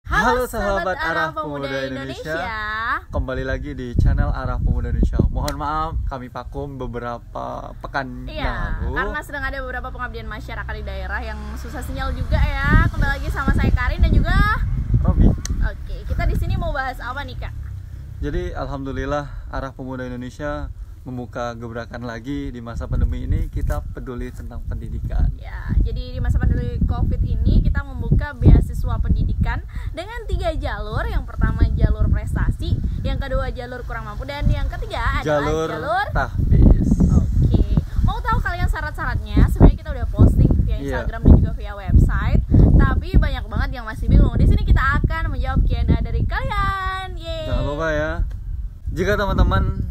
Halo sahabat Arah Pemuda Indonesia. Kembali lagi di channel Arah Pemuda Indonesia. Mohon maaf kami vakum beberapa pekan lalu. Karena sedang ada beberapa pengabdian masyarakat di daerah yang susah sinyal juga ya. Kembali lagi sama saya Karin dan juga Robi. Oke, kita di sini mau bahas apa nih Kak? Jadi alhamdulillah Arah Pemuda Indonesia membuka gebrakan lagi di masa pandemi ini. Kita peduli tentang pendidikan. Ya, jadi di masa pandemi COVID ini kita membuka beasiswa pendidikan dengan 3 jalur. Yang pertama jalur prestasi, yang kedua jalur kurang mampu, dan yang ketiga adalah jalur tahfiz. Oke, mau tahu kalian syarat-syaratnya? Sebenarnya kita udah posting via Instagram dan juga via website, tapi banyak banget yang masih bingung. Di sini kita akan menjawab Q&A dari kalian. Yeay. Jangan lupa ya, jika teman-teman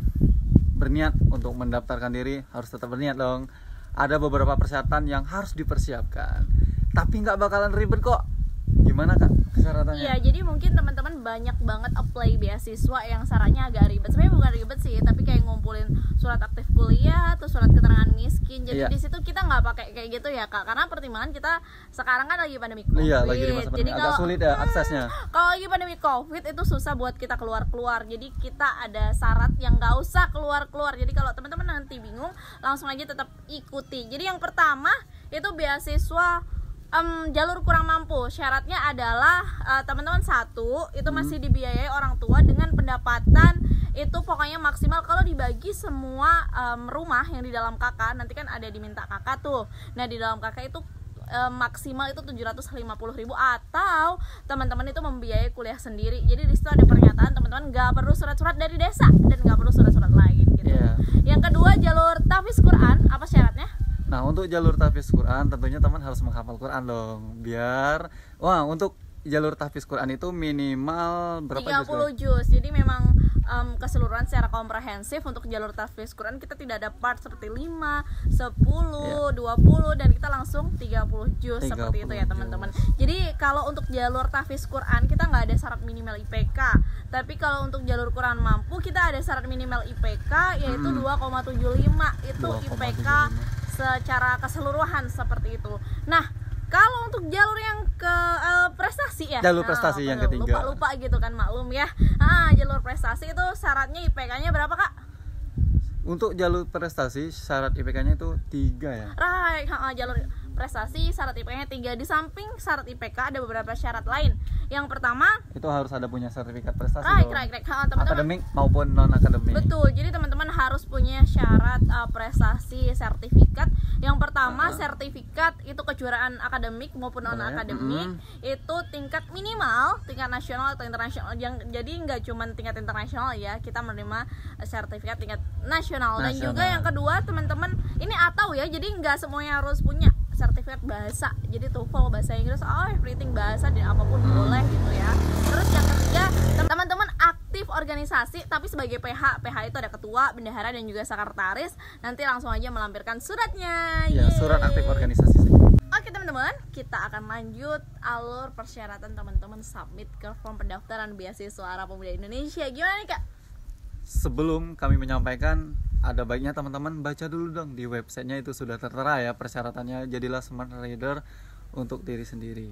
berniat untuk mendaftarkan diri, harus tetap berniat dong. Ada beberapa persyaratan yang harus dipersiapkan, tapi nggak bakalan ribet kok. Gimana Kak persyaratannya? Iya, jadi mungkin teman-teman banyak banget apply beasiswa yang syaratnya agak ribet. Sebenarnya bukan ribet sih, tapi kayak ngumpulin surat aktif kuliah atau surat keterangan miskin. Jadi di situ kita nggak pakai kayak gitu ya Kak, karena pertimbangan kita sekarang kan lagi pandemi COVID. Iya, lagi di masa pandemi. Jadi agak sulit ya aksesnya. Kalau lagi pandemi COVID itu susah buat kita keluar-keluar. Jadi kita ada syarat yang nggak usah keluar-keluar. Jadi kalau teman-teman nanti bingung, langsung aja tetap ikuti. Jadi yang pertama itu beasiswa jalur kurang mampu. Syaratnya adalah teman-teman satu itu masih dibiayai orang tua dengan pendapatan itu pokoknya maksimal kalau dibagi semua rumah yang di dalam KK, nanti kan ada diminta KK tuh. Nah di dalam KK itu maksimal itu 750.000, atau teman-teman itu membiayai kuliah sendiri. Jadi di situ ada pernyataan teman-teman nggak perlu surat-surat dari desa dan nggak perlu surat-surat lain gitu. Yang kedua jalur tahfiz Quran, apa syaratnya? Nah untuk jalur tahfiz Quran tentunya teman harus menghafal Quran dong. Untuk jalur tahfiz Quran itu minimal berapa 30 juz. Jadi memang keseluruhan secara komprehensif untuk jalur tahfiz Quran kita tidak ada part seperti 5, 10, 20 dan kita langsung 30 juz seperti itu ya teman-teman. Jadi kalau untuk jalur tahfiz Quran kita nggak ada syarat minimal IPK. Tapi kalau untuk jalur Quran mampu kita ada syarat minimal IPK yaitu 2,75. Itu 2,75. IPK secara keseluruhan seperti itu. Nah, kalau untuk jalur yang ke prestasi ya. Jalur prestasi yang ketiga. Lupa gitu kan, maklum ya. Jalur prestasi itu syaratnya IPK-nya berapa, Kak? Untuk jalur prestasi syarat IPK-nya itu 3 ya. Right, jalur prestasi syarat IPK-nya 3. Di samping syarat IPK ada beberapa syarat lain. Yang pertama itu harus ada punya sertifikat prestasi teman-teman, akademik maupun non akademik. Betul, jadi teman-teman harus punya syarat prestasi sertifikat. Yang pertama sertifikat itu kejuaraan akademik maupun non akademik itu tingkat minimal, tingkat nasional atau internasional. Jadi nggak cuma tingkat internasional ya, kita menerima sertifikat tingkat nasional. Dan juga yang kedua teman-teman ini atau ya, jadi nggak semuanya harus punya sertifikat bahasa. Jadi TOEFL, bahasa Inggris, everything bahasa dan apapun boleh gitu ya. Terus yang ketiga, teman-teman aktif organisasi tapi sebagai PH. PH itu ada ketua, bendahara dan juga sekretaris. Nanti langsung aja melampirkan suratnya. Ya, surat aktif organisasi sih. Oke teman-teman, kita akan lanjut alur persyaratan teman-teman submit ke form pendaftaran beasiswa Arah Pemuda Indonesia. Gimana nih Kak? Sebelum kami menyampaikan, ada baiknya teman-teman baca dulu dong di websitenya, itu sudah tertera ya persyaratannya. Jadilah smart reader untuk diri sendiri.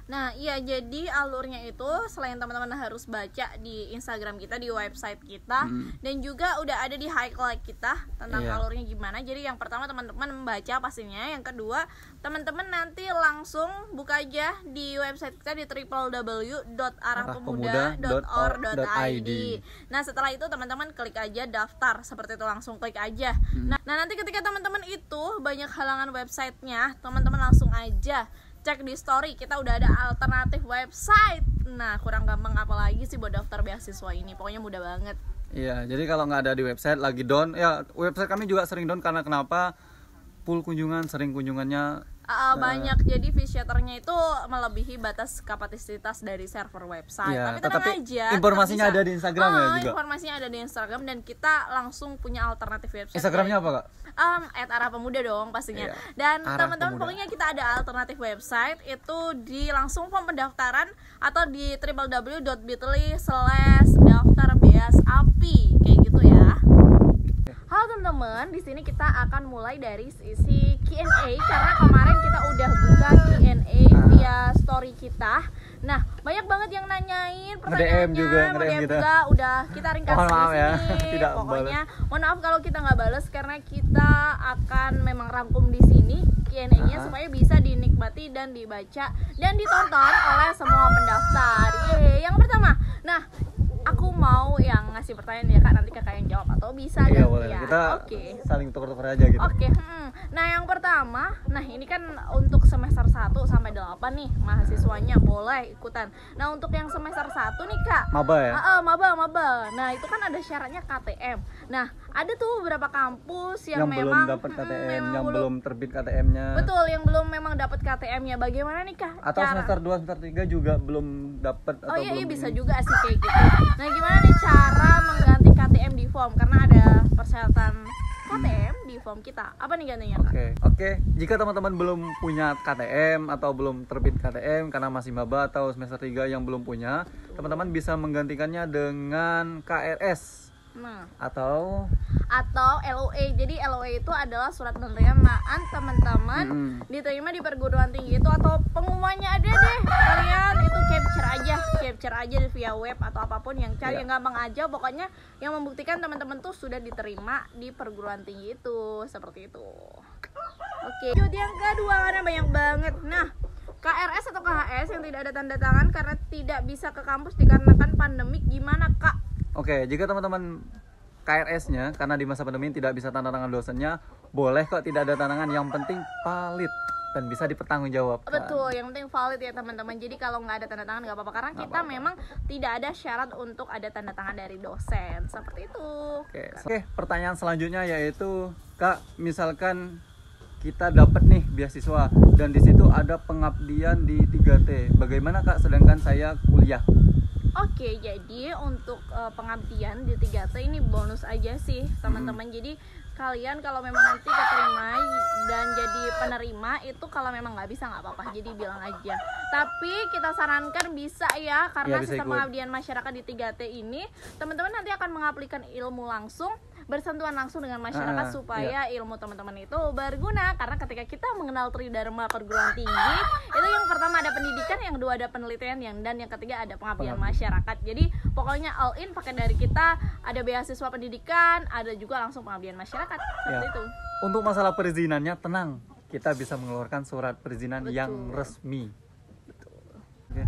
Nah iya, jadi alurnya itu selain teman-teman harus baca di Instagram kita, di website kita, dan juga udah ada di highlight kita tentang alurnya gimana. Jadi yang pertama teman-teman membaca pastinya. Yang kedua teman-teman nanti langsung buka aja di website kita di www.arahpemuda.or.id. Nah setelah itu teman-teman klik aja daftar, seperti itu, langsung klik aja. Nah nanti ketika teman-teman itu banyak halangan websitenya, teman-teman langsung aja cek di story, kita udah ada alternatif website. Nah kurang gampang apalagi sih buat daftar beasiswa ini, pokoknya mudah banget. Iya, jadi kalau nggak ada di website lagi down ya. Website kami juga sering down karena kenapa? Full kunjungan, sering kunjungannya banyak, jadi visitornya itu melebihi batas kapasitas dari server website. Ya, tapi tenang aja, informasinya ada di Instagram ya juga. Informasinya ada di Instagram dan kita langsung punya alternatif website. Instagramnya apa Kak? @arahpemuda dong pastinya. Dan teman-teman pokoknya kita ada alternatif website itu di langsung form pendaftaran atau di www.bit.ly/daftarbeasapi kayak gitu ya. Halo teman-teman, di sini kita akan mulai dari sisi Q&A karena kemarin kita udah buka Q&A story kita. Nah, banyak banget yang nanyain Nge-DM pertanyaannya, juga, nge-DM nge-DM kita. juga, udah kita ringkas Mohon di maaf ya, sini. tidak Pokoknya mohon maaf kalau kita nggak bales karena kita akan memang rangkum di sini Q&A-nya supaya bisa dinikmati dan dibaca dan ditonton oleh semua pendaftar. Yang pertama, nah aku mau yang ngasih pertanyaan ya kak, nanti kakak yang jawab atau bisa Iya gantian. boleh, kita Oke. saling tuker-tuker aja gitu. Oke, Nah yang pertama, nah ini kan untuk semester 1 sampai 8 nih mahasiswanya boleh ikutan. Nah untuk yang semester 1 nih kak, Maba ya? maba. Nah itu kan ada syaratnya KTM. Nah ada tuh beberapa kampus yang, belum memang dapat KTM, memang yang belum terbit KTM-nya. Betul, yang belum memang dapat KTM-nya. Bagaimana nih kak? Atau semester 2, semester 3 juga belum dapat atau Oh iya, belum bisa ini. juga sih kayak gitu. Nah gimana nih cara mengganti KTM di form? Karena ada persyaratan KTM di form kita. Apa nih gantinya kak? Oke. Jika teman-teman belum punya KTM atau belum terbit KTM karena masih maba atau semester 3 yang belum punya, teman-teman bisa menggantikannya dengan KRS Nah, atau LOE. Jadi LOE itu adalah surat penerimaan teman-teman diterima di perguruan tinggi itu, atau pengumumannya ada deh. Kalian itu capture aja via web atau apapun yang cari yang gampang aja. Pokoknya yang membuktikan teman-teman tuh sudah diterima di perguruan tinggi itu, seperti itu. Oke. Jadi yang kedua karena banyak banget. Nah, KRS atau KHS yang tidak ada tanda tangan karena tidak bisa ke kampus dikarenakan pandemik, gimana kak? Oke, jika teman-teman KRS-nya karena di masa pandemi tidak bisa tanda tangan dosennya, boleh kok tidak ada tanda tangan, yang penting valid dan bisa dipertanggungjawabkan. Betul, yang penting valid ya teman-teman. Jadi kalau nggak ada tanda tangan nggak apa-apa karena kita memang tidak ada syarat untuk ada tanda tangan dari dosen, seperti itu. Oke, pertanyaan selanjutnya yaitu Kak, misalkan kita dapat nih beasiswa dan di situ ada pengabdian di 3T. Bagaimana Kak sedangkan saya kuliah? Oke, jadi untuk pengabdian di 3T ini bonus aja sih teman-teman. Jadi kalian kalau memang nanti keterima dan jadi penerima itu kalau memang nggak bisa nggak apa-apa, jadi bilang aja. Tapi kita sarankan bisa ya, karena sistem pengabdian masyarakat di 3T ini teman-teman nanti akan mengaplikan ilmu langsung, bersentuhan langsung dengan masyarakat supaya ilmu teman-teman itu berguna. Karena ketika kita mengenal Tridharma perguruan tinggi itu yang pertama ada pendidikan, yang kedua ada penelitian, dan yang ketiga ada pengabdian masyarakat. Jadi pokoknya all in pakai dari kita, ada beasiswa pendidikan, ada juga langsung pengabdian masyarakat seperti itu. Untuk masalah perizinannya tenang, kita bisa mengeluarkan surat perizinan yang resmi. Oke.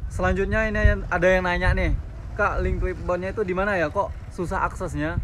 Selanjutnya ini ada yang nanya nih, Kak, link Twibbonnya itu di mana ya? Kok susah aksesnya?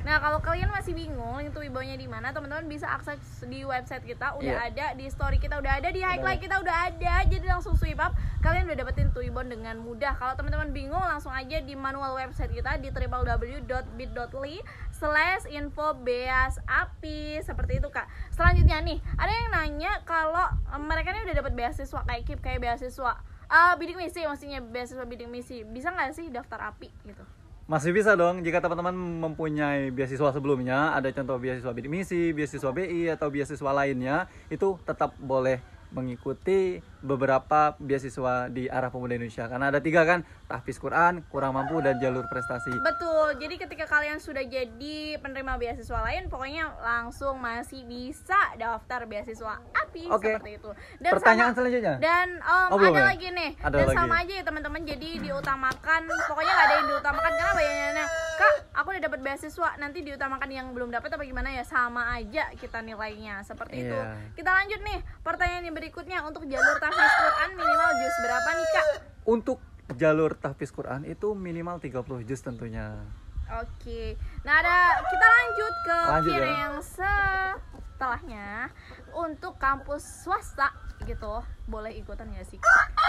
Nah, kalau kalian masih bingung link Twibbonnya di mana, teman-teman bisa akses di website kita, udah ada di story kita, udah ada di highlight kita, udah ada. Jadi langsung swipe up, kalian udah dapetin Twibbon dengan mudah. Kalau teman-teman bingung, langsung aja di manual website kita di www.bit.ly/info-beasapi, seperti itu kak. Selanjutnya nih, ada yang nanya kalau mereka ini udah dapet beasiswa kayak KIP, kayak beasiswa bidik misi, maksudnya beasiswa bidik misi, bisa nggak sih daftar API gitu? Masih bisa dong, jika teman-teman mempunyai beasiswa sebelumnya, ada contoh beasiswa bidik misi, beasiswa BI, atau beasiswa lainnya, itu tetap boleh mengikuti beberapa beasiswa di Arah Pemuda Indonesia. Karena ada 3 kan, tahfiz Quran, kurang mampu, dan jalur prestasi. Betul, jadi ketika kalian sudah jadi penerima beasiswa lain, pokoknya langsung masih bisa daftar beasiswa API, seperti itu. Dan pertanyaan selanjutnya? Dan belum ada ya? lagi nih, Ada dan lagi. sama aja ya teman-teman, jadi diutamakan, pokoknya nggak ada yang diutamakan karena banyaknya, Kak, aku udah dapat beasiswa, nanti diutamakan yang belum dapat apa gimana ya, sama aja kita nilainya, seperti itu. Kita lanjut nih, pertanyaan yang berikutnya, untuk jalur tahfiz Quran minimal juz berapa nih kak? Untuk jalur tahfiz Quran itu minimal 30 juz tentunya. Oke, nah kita lanjut ke Q&A yang setelahnya. Untuk kampus swasta gitu, boleh ikutan ya sih?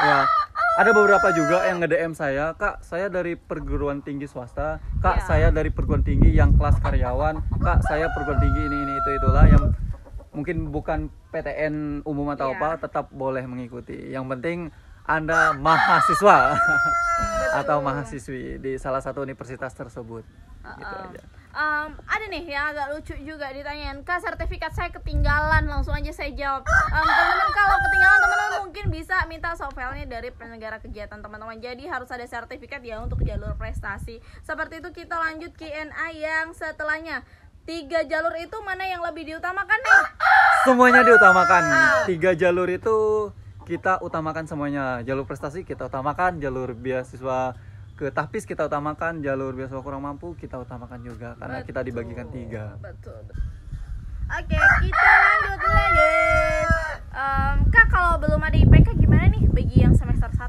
Ya, ada beberapa juga yang nge-DM saya, Kak, saya dari perguruan tinggi swasta, Kak, saya dari perguruan tinggi yang kelas karyawan, Kak, saya perguruan tinggi ini itulah yang mungkin bukan PTN umum atau apa, tetap boleh mengikuti. Yang penting Anda mahasiswa atau mahasiswi di salah satu universitas tersebut. Gitu aja. Ada nih yang agak lucu juga ditanyain, Kak, sertifikat saya ketinggalan, langsung aja saya jawab. Teman-teman kalau ketinggalan, teman-teman mungkin bisa minta softwarenya dari penyelenggara kegiatan teman-teman. Jadi harus ada sertifikat ya untuk jalur prestasi. Seperti itu. Kita lanjut Q&A yang setelahnya. 3 jalur itu mana yang lebih diutamakan nih? Semuanya diutamakan. 3 jalur itu kita utamakan semuanya. Jalur prestasi kita utamakan, jalur beasiswa ke tahfiz kita utamakan, jalur beasiswa kurang mampu kita utamakan juga, karena kita dibagikan 3. Betul. Oke, kita lanjut lagi. Kak, kalau belum ada IPK gimana nih bagi yang semester 1?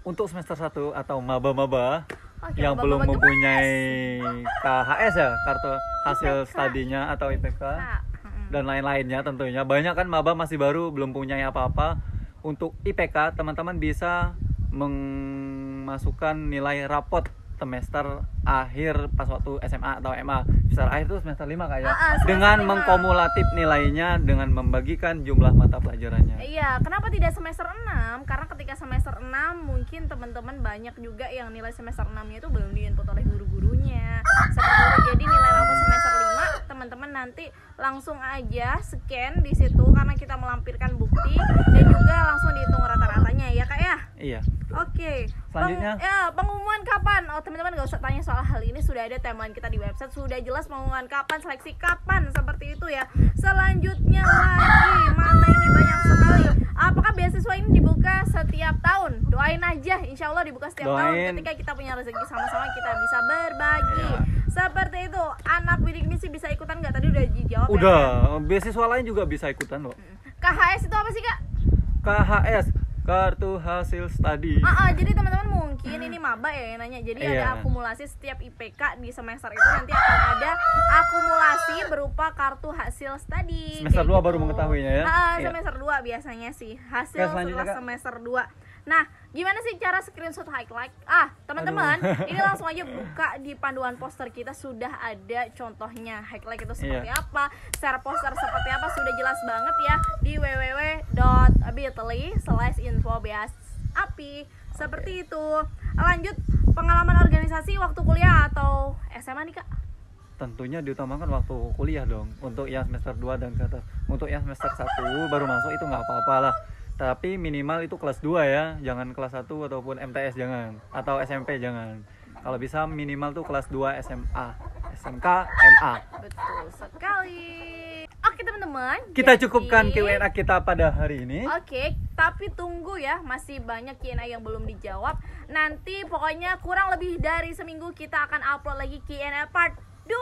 Untuk semester 1 atau maba-maba Oke, yang belum maba-maba mempunyai KHS ya, kartu hasil IPK. studinya atau IPK Kak, dan lain-lainnya tentunya. Banyak kan maba masih baru belum punya apa-apa. Untuk IPK teman-teman bisa memasukkan nilai rapot semester akhir pas waktu SMA atau MA. Semester akhir itu semester 5 kayak semester dengan 5. mengkumulatif nilainya dengan membagikan jumlah mata pelajarannya. Iya, kenapa tidak semester 6? Karena ketika semester 6 mungkin teman-teman banyak juga yang nilai semester 6-nya itu belum diinput oleh guru-gurunya. Seperti itu. Jadi nilai rapot semester 5 teman-teman nanti langsung aja scan di situ karena kita melampirkan bukti dan juga langsung dihitung rata-ratanya ya, Kak ya? Iya. Oke. Selanjutnya? Pengumuman kapan? Oh, teman-teman gak usah tanya soal hal ini, sudah ada timeline kita di website, sudah jelas pengumuman kapan, seleksi kapan, seperti itu ya. Selanjutnya lagi, mana ini banyak sekali. Apakah beasiswa ini dibuka setiap tahun? Doain aja, insya Allah dibuka setiap tahun. Ketika kita punya rezeki sama-sama kita bisa berbagi. Seperti itu. Anak bidik misi bisa ikutan nggak? Tadi udah dijawab. Udah, ya? Beasiswa lain juga bisa ikutan loh. KHS itu apa sih, Kak? KHS, kartu hasil studi. Jadi teman-teman mungkin ini maba ya yang nanya. Jadi ada akumulasi setiap IPK di semester itu nanti akan ada akumulasi berupa kartu hasil studi. Semester 2 baru mengetahuinya ya. Semester 2 biasanya sih. Hasil setelah semester 2. Nah, gimana sih cara screenshot highlight? Teman-teman, ini langsung aja buka di panduan poster kita, sudah ada contohnya highlight itu seperti apa, share poster seperti apa, sudah jelas banget ya di www.bit.ly/info-api. Seperti itu. Lanjut, pengalaman organisasi waktu kuliah atau SMA nih, Kak? Tentunya diutamakan waktu kuliah dong. Untuk yang semester 2 dan ke atas. Untuk yang semester 1 baru masuk itu nggak apa-apa lah. Tapi minimal itu kelas 2 ya, jangan kelas 1 ataupun MTS jangan, atau SMP jangan. Kalau bisa minimal tuh kelas 2 SMA, SMK, MA. Betul sekali. Oke teman-teman, kita cukupkan Q&A kita pada hari ini. Oke, tapi tunggu ya, masih banyak Q&A yang belum dijawab. Nanti pokoknya kurang lebih dari seminggu kita akan upload lagi Q&A part 2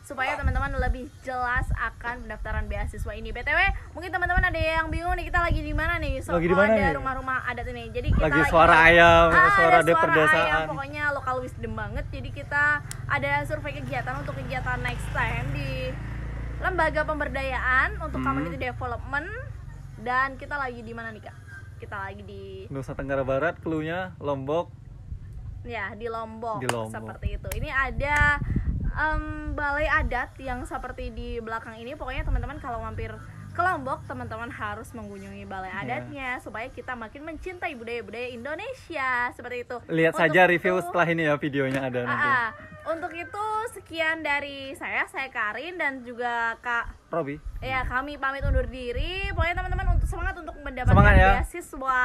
supaya teman-teman lebih jelas akan pendaftaran beasiswa ini. BTW, mungkin teman-teman ada yang bingung nih, kita lagi di mana nih? Ada rumah-rumah adat ini. Jadi kita lagi suara ayam, suara ada deperdesaan. ayam, pokoknya lokal wisdom banget. Jadi kita ada survei kegiatan untuk kegiatan next time di Lembaga Pemberdayaan untuk Community Development. Dan kita lagi di mana nih, Kak? Kita lagi di Nusa Tenggara Barat, cluenya Lombok. Ya, di Lombok. Seperti itu. Ini ada balai adat yang seperti di belakang ini. Pokoknya teman-teman kalau mampir ke Lombok, teman-teman harus mengunjungi balai adatnya supaya kita makin mencintai budaya-budaya Indonesia. Seperti itu. Lihat saja review setelah ini ya, videonya ada nanti. Untuk itu sekian dari saya Karin dan juga Kak Robi. Ya, kami pamit undur diri. Pokoknya teman-teman untuk semangat untuk mendapatkan beasiswa.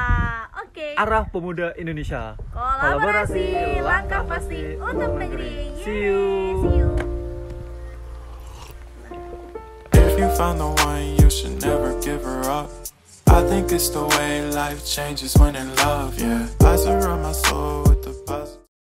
Oke. Arah Pemuda Indonesia. Kolaborasi, langkah pasti untuk negeri. See you. If you found the one, you should never give her up. I think it's the way life changes when in love, yeah. I surround my soul with